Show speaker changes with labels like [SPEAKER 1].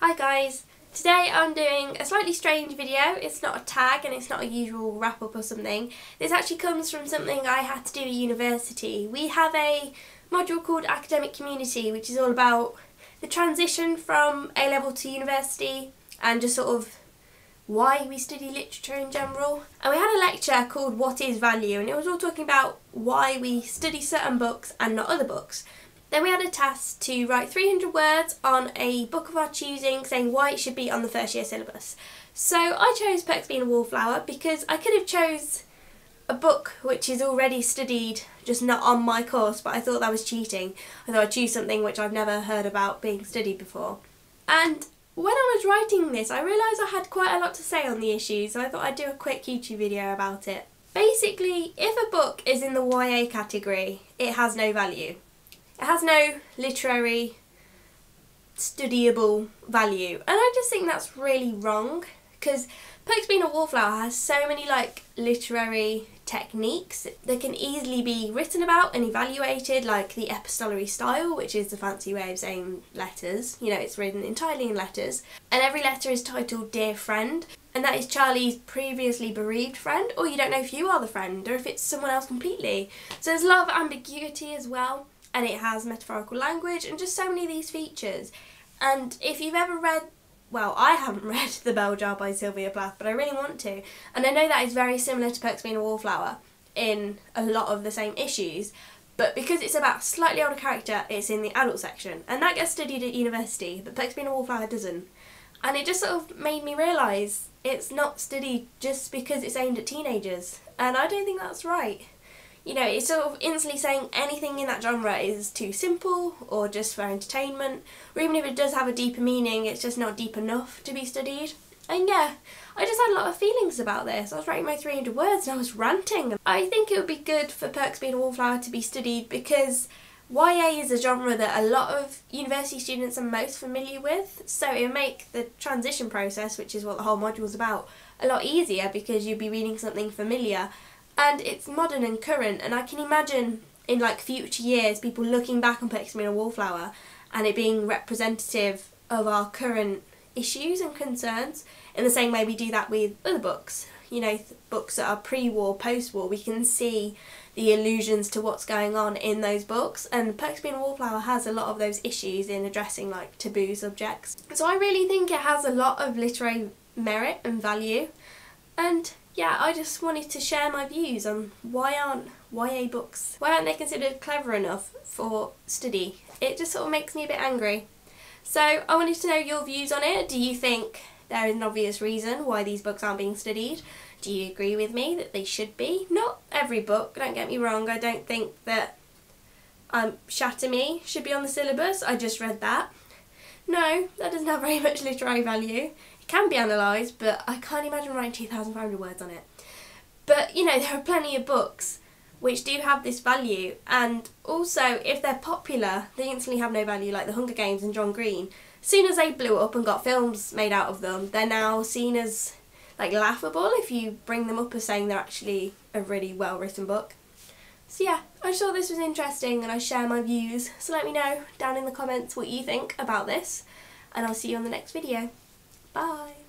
[SPEAKER 1] Hi guys, today I'm doing a slightly strange video. It's not a tag and it's not a usual wrap up or something. This actually comes from something I had to do at university. We have a module called Academic Community, which is all about the transition from A-level to university and just sort of why we study literature in general. And we had a lecture called What is Value, and it was all talking about why we study certain books and not other books. Then we had a task to write 300 words on a book of our choosing saying why it should be on the first year syllabus. So I chose Perks Being a Wallflower because I could have chose a book which is already studied, just not on my course, but I thought that was cheating. I thought I'd choose something which I've never heard about being studied before. And when I was writing this, I realised I had quite a lot to say on the issue, so I thought I'd do a quick YouTube video about it. Basically, if a book is in the YA category, it has no value. It has no literary, studyable value, and I just think that's really wrong, because Perks Being a Wallflower has so many literary techniques that can easily be written about and evaluated, like the epistolary style, which is the fancy way of saying letters. You know, it's written entirely in letters, and every letter is titled Dear Friend, and that is Charlie's previously bereaved friend, or you don't know if you are the friend or if it's someone else completely. So there's a lot of ambiguity as well. And it has metaphorical language and just so many of these features. And if you've ever read, well, I haven't read The Bell Jar by Sylvia Plath, but I really want to. And I know that is very similar to Perks Being a Wallflower in a lot of the same issues, but because it's about a slightly older character, it's in the adult section. And that gets studied at university, but Perks Being a Wallflower doesn't. And it just sort of made me realise it's not studied just because it's aimed at teenagers. And I don't think that's right. You know, it's sort of instantly saying anything in that genre is too simple or just for entertainment, or even if it does have a deeper meaning, it's just not deep enough to be studied. And yeah, I just had a lot of feelings about this. I was writing my 300 words and I was ranting. I think it would be good for Perks Being a Wallflower to be studied because YA is a genre that a lot of university students are most familiar with, so it would make the transition process, which is what the whole module is about, a lot easier because you'd be reading something familiar. And it's modern and current, and I can imagine in future years people looking back on Perks Being a Wallflower and it being representative of our current issues and concerns in the same way we do that with other books. You know, books that are pre-war, post-war, we can see the allusions to what's going on in those books, and Perks Being a Wallflower has a lot of those issues in addressing taboo subjects. So I really think it has a lot of literary merit and value, and yeah, I just wanted to share my views on why aren't YA books, why aren't they considered clever enough for study? It just sort of makes me a bit angry. So I wanted to know your views on it. Do you think there is an obvious reason why these books aren't being studied? Do you agree with me that they should be? Not every book, don't get me wrong. I don't think that Shatter Me should be on the syllabus. I just read that. No, that doesn't have very much literary value. Can be analysed, but I can't imagine writing 2,500 words on it. But you know, there are plenty of books which do have this value, and also if they're popular they instantly have no value, like The Hunger Games and John Green. As soon as they blew up and got films made out of them, they're now seen as laughable if you bring them up as saying they're actually a really well written book. So yeah, I just thought this was interesting and I share my views, so let me know down in the comments what you think about this, and I'll see you on the next video. Bye!